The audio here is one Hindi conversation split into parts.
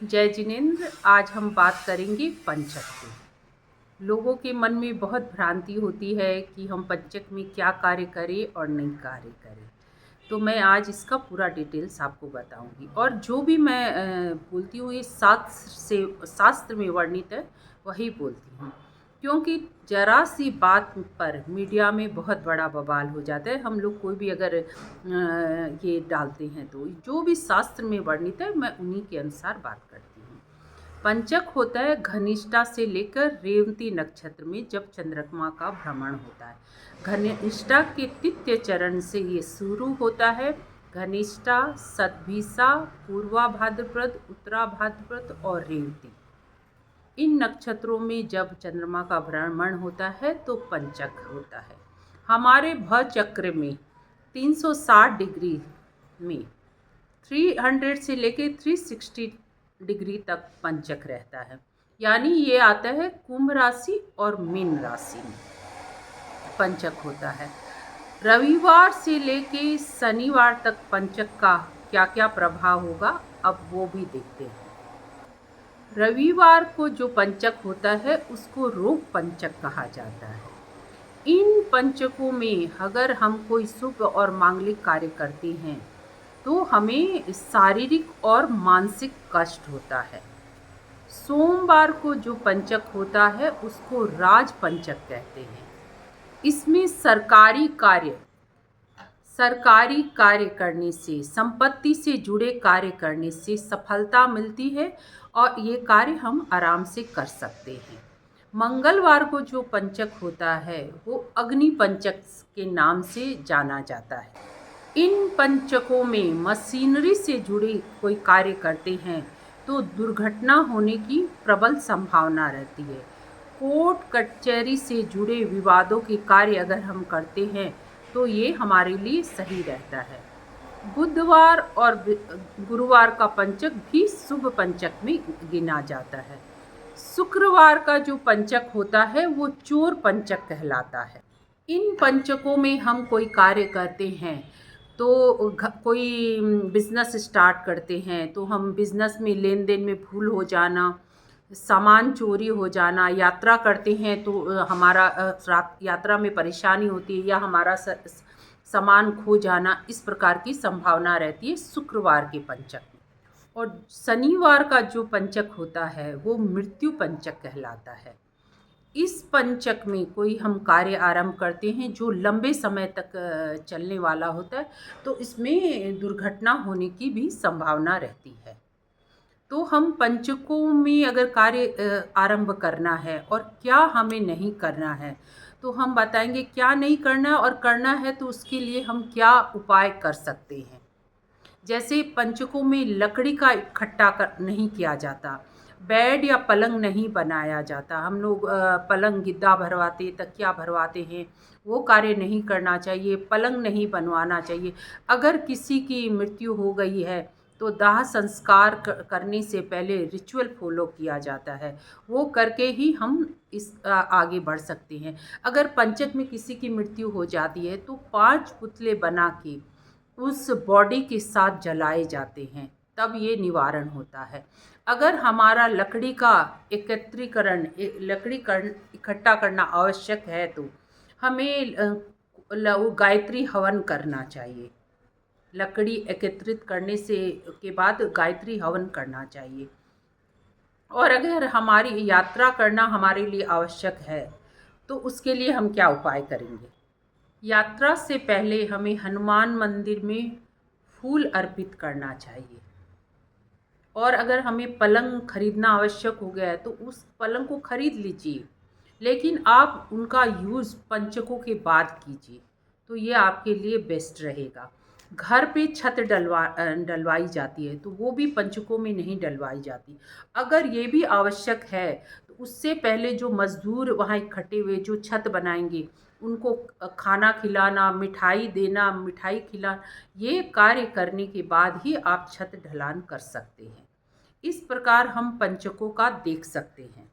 जय जिनेंद्र। आज हम बात करेंगे पंचक की। लोगों के मन में बहुत भ्रांति होती है कि हम पंचक में क्या कार्य करें और नहीं कार्य करें। तो मैं आज इसका पूरा डिटेल्स आपको बताऊंगी और जो भी मैं बोलती हूँ ये शास्त्र में वर्णित है वही बोलती हूँ, क्योंकि ज़रा सी बात पर मीडिया में बहुत बड़ा बवाल हो जाता है। हम लोग कोई भी अगर ये डालते हैं तो जो भी शास्त्र में वर्णित है मैं उन्हीं के अनुसार बात करती हूँ। पंचक होता है घनिष्ठा से लेकर रेवती नक्षत्र में जब चंद्रमा का भ्रमण होता है। घनिष्ठा के तृतीय चरण से ये शुरू होता है। घनिष्ठा, सतभिसा, पूर्वा भाद्रपद, उत्तरा भाद्रपद और रेवती, इन नक्षत्रों में जब चंद्रमा का भ्रमण होता है तो पंचक होता है। हमारे भवचक्र में 360 डिग्री में 300 से लेकर 360 डिग्री तक पंचक रहता है। यानी ये आता है कुंभ राशि और मीन राशि में पंचक होता है। रविवार से लेके शनिवार तक पंचक का क्या क्या प्रभाव होगा अब वो भी देखते हैं। रविवार को जो पंचक होता है उसको रोग पंचक कहा जाता है। इन पंचकों में अगर हम कोई शुभ और मांगलिक कार्य करते हैं तो हमें शारीरिक और मानसिक कष्ट होता है। सोमवार को जो पंचक होता है उसको राज पंचक कहते हैं। इसमें सरकारी कार्य करने से, संपत्ति से जुड़े कार्य करने से सफलता मिलती है और ये कार्य हम आराम से कर सकते हैं। मंगलवार को जो पंचक होता है वो अग्नि पंचक के नाम से जाना जाता है। इन पंचकों में मशीनरी से जुड़े कोई कार्य करते हैं तो दुर्घटना होने की प्रबल संभावना रहती है। कोर्ट कचहरी से जुड़े विवादों के कार्य अगर हम करते हैं तो ये हमारे लिए सही रहता है। बुधवार और गुरुवार का पंचक भी शुभ पंचक में गिना जाता है। शुक्रवार का जो पंचक होता है वो चोर पंचक कहलाता है। इन पंचकों में हम कोई कार्य करते हैं तो कोई बिजनेस स्टार्ट करते हैं तो हम बिजनेस में लेन देन में भूल हो जाना, सामान चोरी हो जाना, यात्रा करते हैं तो हमारा यात्रा में परेशानी होती है या हमारा सामान खो जाना, इस प्रकार की संभावना रहती है शुक्रवार के पंचक में। और शनिवार का जो पंचक होता है वो मृत्यु पंचक कहलाता है। इस पंचक में कोई हम कार्य आरंभ करते हैं जो लंबे समय तक चलने वाला होता है तो इसमें दुर्घटना होने की भी संभावना रहती है। तो हम पंचकों में अगर कार्य आरंभ करना है और क्या हमें नहीं करना है तो हम बताएंगे क्या नहीं करना है, और करना है तो उसके लिए हम क्या उपाय कर सकते हैं। जैसे पंचकों में लकड़ी का इकट्ठा नहीं किया जाता, बेड या पलंग नहीं बनाया जाता। हम लोग पलंग गिद्दा भरवाते, तकिया भरवाते हैं, वो कार्य नहीं करना चाहिए। पलंग नहीं बनवाना चाहिए। अगर किसी की मृत्यु हो गई है तो दाह संस्कार करने से पहले रिचुअल फॉलो किया जाता है, वो करके ही हम आगे बढ़ सकते हैं। अगर पंचक में किसी की मृत्यु हो जाती है तो 5 पुतले बना के उस बॉडी के साथ जलाए जाते हैं, तब ये निवारण होता है। अगर हमारा लकड़ी का लकड़ी इकट्ठा करना आवश्यक है तो हमें गायत्री हवन करना चाहिए। लकड़ी एकत्रित करने से के बाद गायत्री हवन करना चाहिए। और अगर हमारी यात्रा करना हमारे लिए आवश्यक है तो उसके लिए हम क्या उपाय करेंगे। यात्रा से पहले हमें हनुमान मंदिर में फूल अर्पित करना चाहिए। और अगर हमें पलंग खरीदना आवश्यक हो गया है तो उस पलंग को खरीद लीजिए, लेकिन आप उनका यूज़ पंचकों के बाद कीजिए, तो ये आपके लिए बेस्ट रहेगा। घर पे छत डलवाई जाती है तो वो भी पंचकों में नहीं डलवाई जाती। अगर ये भी आवश्यक है तो उससे पहले जो मज़दूर वहाँ इकट्ठे हुए जो छत बनाएंगे उनको खाना खिलाना, मिठाई देना, मिठाई खिलाना, ये कार्य करने के बाद ही आप छत ढलान कर सकते हैं। इस प्रकार हम पंचकों का देख सकते हैं।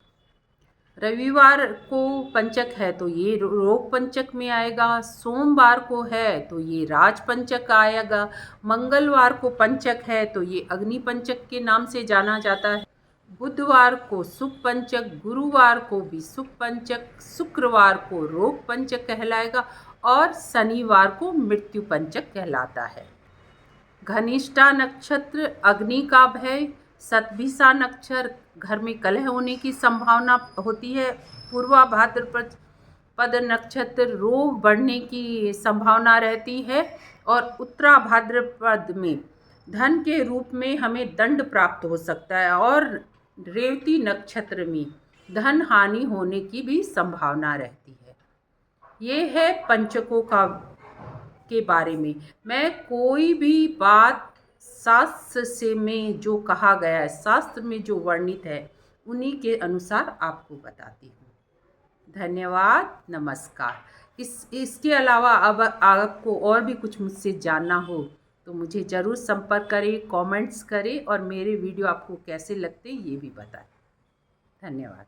रविवार को पंचक है तो ये रोग पंचक में आएगा, सोमवार को है तो ये राज पंचक आएगा, मंगलवार को पंचक है तो ये अग्नि पंचक के नाम से जाना जाता है, बुधवार को शुभ पंचक, गुरुवार को भी शुभ पंचक, शुक्रवार को रोग पंचक कहलाएगा और शनिवार को मृत्यु पंचक कहलाता है। घनिष्ठा नक्षत्र अग्नि का भय, शतभिषा नक्षत्र घर में कलह होने की संभावना होती है, पूर्वा भाद्रपद पद नक्षत्र रोग बढ़ने की संभावना रहती है और उत्तरा भाद्रपद में धन के रूप में हमें दंड प्राप्त हो सकता है और रेवती नक्षत्र में धन हानि होने की भी संभावना रहती है। ये है पंचकों के बारे में। मैं कोई भी बात शास्त्र से में जो कहा गया है, शास्त्र में जो वर्णित है, उन्हीं के अनुसार आपको बताती हूँ। धन्यवाद, नमस्कार। इसके अलावा अब आपको और भी कुछ मुझसे जानना हो तो मुझे ज़रूर संपर्क करें, कमेंट्स करें और मेरे वीडियो आपको कैसे लगते हैं ये भी बताएं। धन्यवाद।